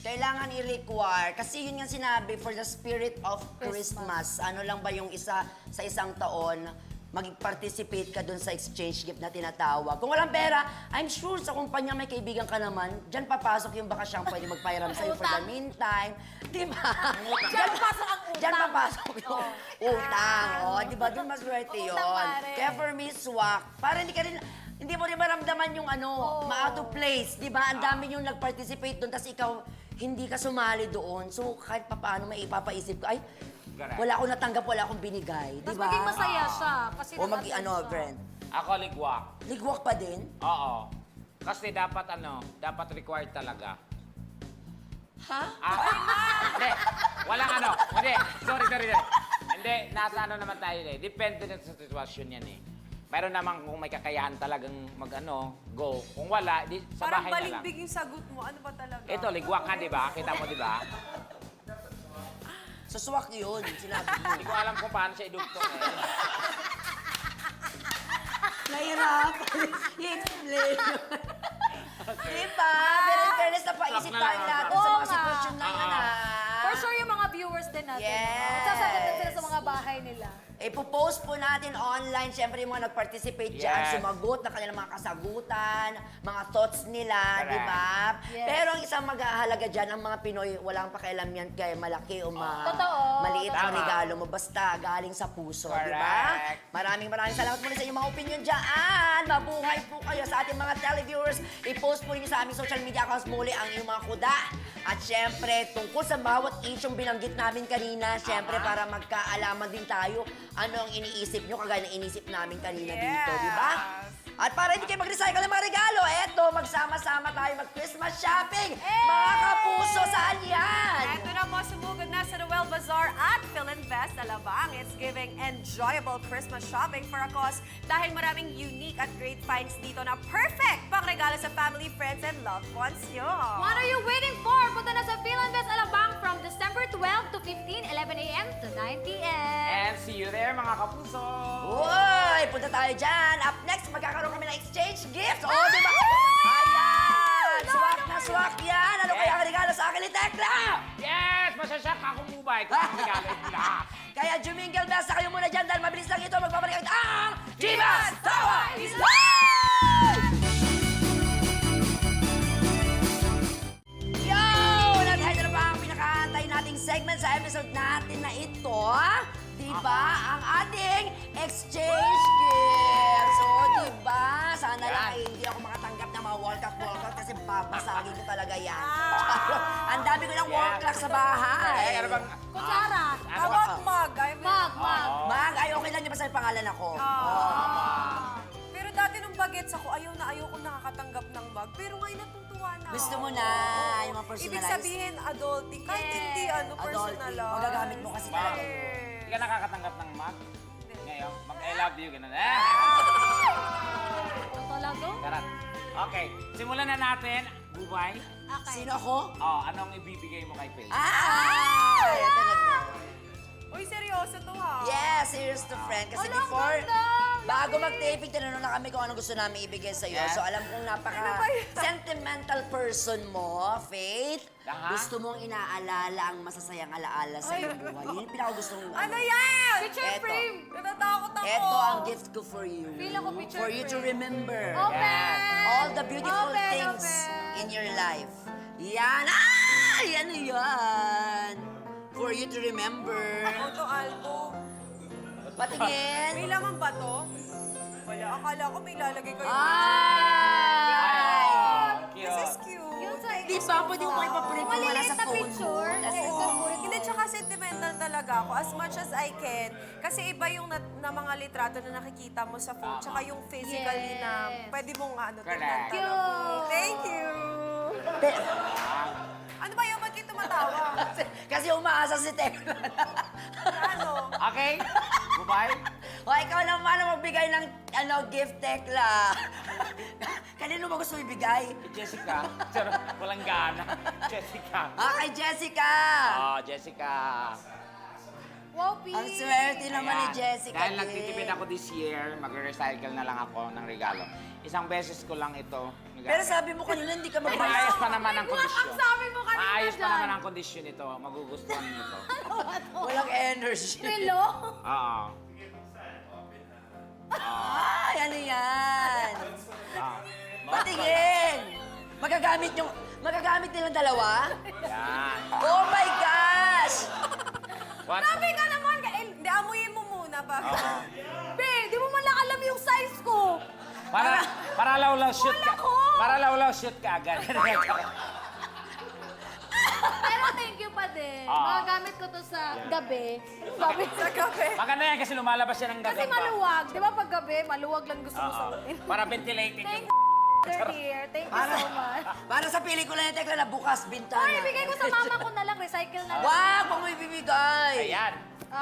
Speaker 3: Kailangan i-require kasi yun nga sinabi for the spirit of Christmas. Ano lang ba yung isa sa isang taon mag-participate ka dun sa exchange gift na tinatawag. Kung walang pera, I'm sure sa kumpanya may kaibigan ka naman, dyan papasok yung baka siyang pwede magpairam sa'yo for the
Speaker 1: Utang.
Speaker 3: meantime. Di ba?
Speaker 1: Diyan papasok ang utang.
Speaker 3: Dyan papasok yung utang. Oh, di ba? Doon mas swerte yun.
Speaker 1: Utang, pare.
Speaker 3: Kaya for me, swak. Para hindi mo rin maramdaman yung ma-out of place. Di ba? Ang dami yung nag-participate doon, tapos ikaw, hindi ka sumali doon. So, kahit paano may ipapaisip ko, ay,
Speaker 4: Correct.
Speaker 3: wala akong natanggap, wala akong binigay. Di
Speaker 1: Tapos
Speaker 3: ba?
Speaker 1: maging masaya siya. Kasi
Speaker 3: O mag,
Speaker 1: nag-attend siya.
Speaker 3: friend.
Speaker 4: Ako ligwak.
Speaker 3: Ligwak pa din?
Speaker 4: Oo. Kasi dapat dapat required talaga.
Speaker 3: Ha?
Speaker 4: Hindi. Walang Hindi. Sorry. Hindi, nasa naman tayo eh. Depende na sa sitwasyon yan eh. Meron namang kung may kakayahan talagang go. Kung wala, di, sa
Speaker 2: Parang
Speaker 4: bahay na lang.
Speaker 2: baligbig yung sagot mo. Ano ba talaga?
Speaker 4: Ito, ligwak ka, di ba? Kita mo, di ba?
Speaker 3: So, swak yun, sinabi mo.
Speaker 4: Hindi ko alam kung paano siya idugtong eh.
Speaker 3: Nahirapan. I-explain. Diba? Pero in fairness, napaisip
Speaker 4: Swak na
Speaker 3: tayong
Speaker 4: lang,
Speaker 3: lahat
Speaker 1: swak.
Speaker 3: sa
Speaker 1: Oo
Speaker 3: mga
Speaker 1: nga.
Speaker 3: sitwasyon na yan,
Speaker 4: Oo.
Speaker 3: ha?
Speaker 1: For sure yung mga viewers din natin.
Speaker 3: Yes.
Speaker 1: Magsasagot din sila sa mga bahay nila.
Speaker 3: Ipopost po natin online. Siyempre, yung mga nag-participate dyan,
Speaker 4: Yes.
Speaker 3: sumagot na kanilang mga kasagutan, mga thoughts nila,
Speaker 4: Correct.
Speaker 3: di ba?
Speaker 1: Yes.
Speaker 3: Pero ang isang mag-ahalaga dyan, ang mga Pinoy, walang pakialam yan kay malaki o
Speaker 1: Totoo.
Speaker 3: maliit ang
Speaker 4: Tama.
Speaker 3: regalo mo. Basta galing sa puso, di ba?
Speaker 4: Correct.
Speaker 3: Maraming salamat muli sa inyong mga opinion dyan. Mabuhay po kayo sa ating mga televiewers. I-post po ninyo sa aming social media accounts muli ang inyong mga kuda. At syempre, tungkol sa bawat isyong binanggit namin kanina, syempre para magkaalaman din tayo ano ang iniisip nyo, kagaya ng inisip namin kanina dito, di ba? At para hindi kayo mag-recycle ng mga regalo, eto, magsama-sama tayo mag-Christmas shopping. Mga kapuso, saan yan?
Speaker 2: Eto na po, sumugod na sa Noel Bazaar at Philinvest Alabang. It's giving enjoyable Christmas shopping for a cause dahil maraming unique at great finds dito na perfect pang regalo sa family, friends, and loved ones nyo.
Speaker 1: What are you waiting for? Punta na sa Philinvest Alabang from December 12 to 15, 11 a.m. to 9 p.m.
Speaker 4: And see you there, mga kapuso!
Speaker 3: Uy, punta tayo dyan. Up next, magkakaroon kami ng exchange gifts. Oh, di ba? Ayan! Swak na swak yan. Ano kaya ang regalo sa akin ni Tekla?
Speaker 4: Yes! Masasyak ako, Mubay, kung ang regalo yung lahat.
Speaker 3: Kaya Jumingle Bells, sa kayo muna dyan dahil mabilis lang ito. Magbabalik agad ang Divas Tawa is Live! Yo! Nag-head na ba ang pinakaantay nating segment sa episode natin na ito? Diba? Ang ating exchange gifts. So, diba? Sana lang ay hindi ako makatanggap ng mga wall clock kasi babasagin ko talaga yan. Ang dami ko ng wall clock sa bahay.
Speaker 4: Ano bang...
Speaker 1: Kutsara.
Speaker 4: Ano
Speaker 2: About
Speaker 4: ba?
Speaker 2: mug?
Speaker 1: Mag.
Speaker 3: Mag, ay okay lang niya basta may pangalan ako.
Speaker 2: Pero dati nung bagets ako, ayaw ko nakakatanggap ng mug. Pero ngayon natutuwa na
Speaker 3: Gusto
Speaker 2: ako.
Speaker 3: mo na yung mga personalized.
Speaker 2: Ibig sabihin, adulting. Kahit
Speaker 1: Yes.
Speaker 2: hindi, personal.
Speaker 3: Adulting. Magagamit mo kasi talaga.
Speaker 4: Hindi ka nakakatanggap ng mug? Ngayon, mag-I love you, gano'n.
Speaker 1: Totoo lang to?
Speaker 4: Karat. Okay, simulan na natin. Bubay,
Speaker 1: Okay.
Speaker 3: Sino ako?
Speaker 4: anong ibibigay mo kay Faye?
Speaker 3: Ah! Ito na to.
Speaker 2: Uy, seryoso to ha?
Speaker 3: Yes, serious to friend. Kasi
Speaker 1: Ala,
Speaker 3: before,
Speaker 1: ganda!
Speaker 3: bago mag-taping, tinanong na kami kung anong gusto namin ibigay sa'yo.
Speaker 4: Yes.
Speaker 3: So alam kong napaka-sentimental person mo, Faith.
Speaker 4: Aha.
Speaker 3: Gusto mong inaalala ang masasayang alaala sa iyong buhay. Yun yung pinaka-gusto mong
Speaker 2: Ano yan?
Speaker 1: Picture
Speaker 3: Eto.
Speaker 1: frame.
Speaker 2: Natatakot ako.
Speaker 3: Ito ang gift ko for you.
Speaker 1: Feel ako picture
Speaker 3: For you to
Speaker 1: frame.
Speaker 3: remember.
Speaker 1: Open!
Speaker 3: All the beautiful
Speaker 1: Open,
Speaker 3: things
Speaker 1: open.
Speaker 3: in your life. Yan! Ah! Yan yan! For you to remember.
Speaker 2: Photo album.
Speaker 3: Patingin.
Speaker 2: May laman ba to? Wala. Akala ko may lalagay kayo.
Speaker 3: Ay!
Speaker 2: This is cute.
Speaker 1: Yung sa
Speaker 3: Di ba? Pwede mo ipaprint mo wala
Speaker 1: Maliliit
Speaker 3: sa
Speaker 1: na
Speaker 3: phone mo.
Speaker 1: picture.
Speaker 3: Tas
Speaker 1: Eh,
Speaker 3: ito.
Speaker 2: Hindi, tsaka sentimental talaga ako as much as I can. Kasi iba yung na mga litrato na nakikita mo sa phone, tsaka yung physically na
Speaker 1: Yes.
Speaker 2: pwede mong tingnan
Speaker 4: Correct.
Speaker 2: talaga. Thank you. Ano ba yung ba't kayo tumatawa?
Speaker 3: Kasi umaasa si Tekla.
Speaker 2: Ano?
Speaker 4: Okay? Bubay?
Speaker 3: O, ikaw naman ang magbigay ng gift, Tekla. Kanino mo gusto ibigay?
Speaker 4: Jessica. Charot, walang gana. Jessica.
Speaker 3: Kay Jessica.
Speaker 4: Jessica.
Speaker 1: Wow, P.
Speaker 3: Ang swerte naman ni
Speaker 4: Ayan.
Speaker 3: Jessica.
Speaker 4: Dahil
Speaker 3: din.
Speaker 4: nagtitipid ako this year, mag-recycle na lang ako ng regalo. Isang beses ko lang ito.
Speaker 3: Pero sabi mo kanina hindi ka
Speaker 4: Ay,
Speaker 3: mag-recycle.
Speaker 4: maayos pa naman ang
Speaker 1: Ang
Speaker 4: kondisyon.
Speaker 1: sabi mo kanina
Speaker 4: Maayos pa
Speaker 1: dyan.
Speaker 4: naman ang kondisyon nito. Magugustuhan niyo ito.
Speaker 3: Walang energy.
Speaker 1: Relo?
Speaker 4: Oo.
Speaker 3: Ay, ano yan?
Speaker 4: Ah.
Speaker 3: Patingin! Magagamit nilang dalawa?
Speaker 4: Yan.
Speaker 3: Oh my gosh!
Speaker 4: What?
Speaker 2: Sabi ka naman, hindi, amuyin mo muna ba?
Speaker 4: Oo.
Speaker 1: Be, di mo man lang alam yung size ko.
Speaker 4: Para lawlaw shoot ka.
Speaker 1: Wala ko.
Speaker 4: Para lawlaw shoot ka agad.
Speaker 1: Pero thank you pa din.
Speaker 4: Ah.
Speaker 1: Magagamit ko to sa gabi. Gabi.
Speaker 2: Sa kape.
Speaker 4: Maganda yan kasi lumalabas siya ng
Speaker 1: Kasi
Speaker 4: gagamba.
Speaker 1: maluwag. Di ba pag gabi, maluwag lang gusto mo
Speaker 4: Oo.
Speaker 1: suotin.
Speaker 4: Para ventilated
Speaker 1: Thank
Speaker 4: yung...
Speaker 1: you, dear. Thank you so much.
Speaker 3: Para sa pelikula ni Tekla na bukas, bintana.
Speaker 1: Ay, ibigay ko sa mama ko na lang. Recycle na lang.
Speaker 3: Wag mo ibibigay.
Speaker 4: Ayan.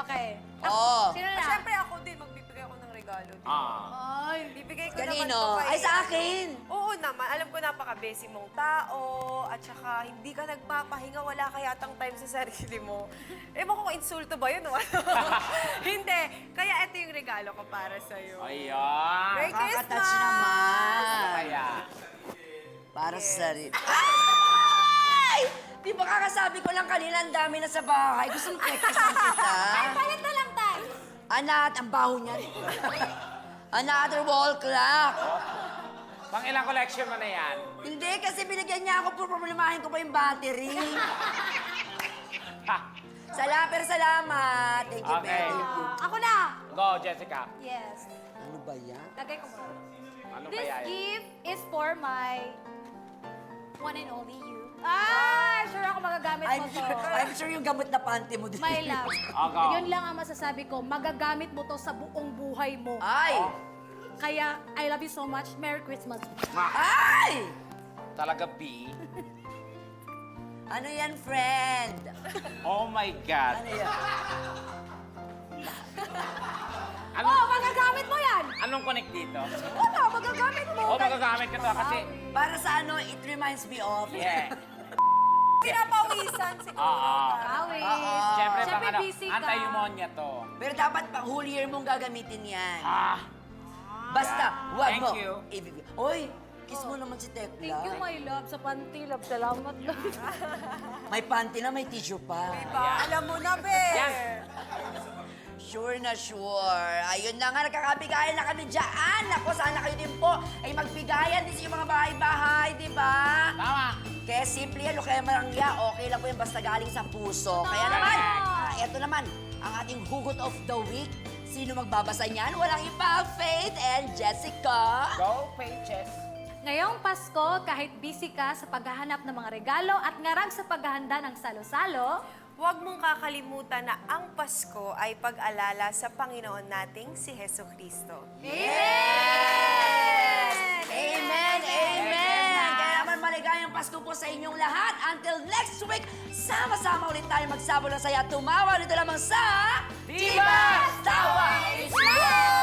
Speaker 1: Okay.
Speaker 3: Oo.
Speaker 1: Sino na?
Speaker 2: Siyempre ako din, magbibigay ako ng regalo.
Speaker 4: Ah.
Speaker 1: Ay,
Speaker 2: Bibigay ko
Speaker 3: Kanino?
Speaker 2: naman to kay...
Speaker 3: Ay, sa akin.
Speaker 2: Oo naman. Alam ko napaka-busy mong tao. At saka hindi ka nagpapahinga. Wala ka yatang time sa sarili mo. Ewan ko kung insulto ba yun o ano. Hindi. Kaya ito yung regalo ko para sa'yo.
Speaker 4: Ayan.
Speaker 2: Merry Christmas!
Speaker 3: Kakatouch naman.
Speaker 4: Kaya.
Speaker 3: Para sa sarili. Ay! Di ba kakasabi ko lang kanina, ang dami na sa bahay. Gusto mo kekisang kita?
Speaker 1: Ay, palit na lang tayo.
Speaker 3: Ang baho niyan. Another wall clock.
Speaker 4: Pang ilang collection mo na yan?
Speaker 3: Hindi, kasi binigyan niya ako, problemahin ko pa yung battery.
Speaker 4: Ha!
Speaker 3: Salamat. Thank you,
Speaker 4: Okay.
Speaker 3: thank you.
Speaker 1: Ako na!
Speaker 4: Go, Jessica.
Speaker 1: Yes.
Speaker 3: Ano ba yan?
Speaker 1: Lagay ko mo.
Speaker 4: Ano
Speaker 1: This
Speaker 4: kaya yan?
Speaker 1: gift is for my one and only you. Ah, sure ako magagamit mo to.
Speaker 3: I'm sure yung gamot na panty mo din.
Speaker 1: My love.
Speaker 4: Okay.
Speaker 1: Yun lang ang masasabi ko. Magagamit mo to sa buong buhay mo.
Speaker 3: Ay!
Speaker 1: Kaya, I love you so much. Merry Christmas.
Speaker 3: Ay!
Speaker 4: Talaga, B?
Speaker 3: Ano yan, friend?
Speaker 4: Oh my God.
Speaker 3: Ano yan?
Speaker 1: Oh, magagamit mo yan!
Speaker 4: Anong connect dito?
Speaker 1: Ano, magagamit mo.
Speaker 4: Oh, magagamit ko to kasi...
Speaker 3: Para sa ano, it reminds me of...
Speaker 4: Yeah.
Speaker 2: Pinapawisan siguro.
Speaker 4: Oo.
Speaker 1: Awit.
Speaker 4: Siyempre, pang
Speaker 1: Siyempre,
Speaker 4: ano,
Speaker 1: busy ka.
Speaker 4: anti-pneumonia to.
Speaker 3: Pero dapat pang whole year mong gagamitin yan.
Speaker 4: Ah!
Speaker 3: Basta, wag
Speaker 4: Thank
Speaker 3: mo.
Speaker 4: you.
Speaker 3: Oy, kiss mo naman si Tekla.
Speaker 1: Thank you, my love, sa panty, love. Salamat, love.
Speaker 3: May panty na, may tissue pa.
Speaker 2: Diba? Alam mo na, be.
Speaker 4: Yan.
Speaker 3: Sure na sure. Ayun na nga, nagkakabigayan na kami dyan. Ako, sana kayo din po ay magbigayan din sa inyong mga bahay-bahay, di ba?
Speaker 4: Tama.
Speaker 3: Kaya simple yan, o kaya marangya, okay lang po yan basta galing sa puso. Kaya naman, eto naman, ang ating hugot of the week. Sino magbabasa niyan? Walang iba, Faith and Jessica.
Speaker 4: Go, Pages.
Speaker 1: Ngayong Pasko, kahit busy ka sa paghahanap ng mga regalo at ngarag sa paghahanda ng salo-salo,
Speaker 2: Huwag mong kakalimutan na ang Pasko ay pag-alala sa Panginoon nating si Heso Kristo.
Speaker 3: Yes! Amen! Amen! Kaya naman maligayang Pasko po sa inyong lahat. Until next week, sama-sama ulit tayo magsabol ng saya. Tumawa dito lamang sa...
Speaker 4: Diva!
Speaker 3: Tawa is Love!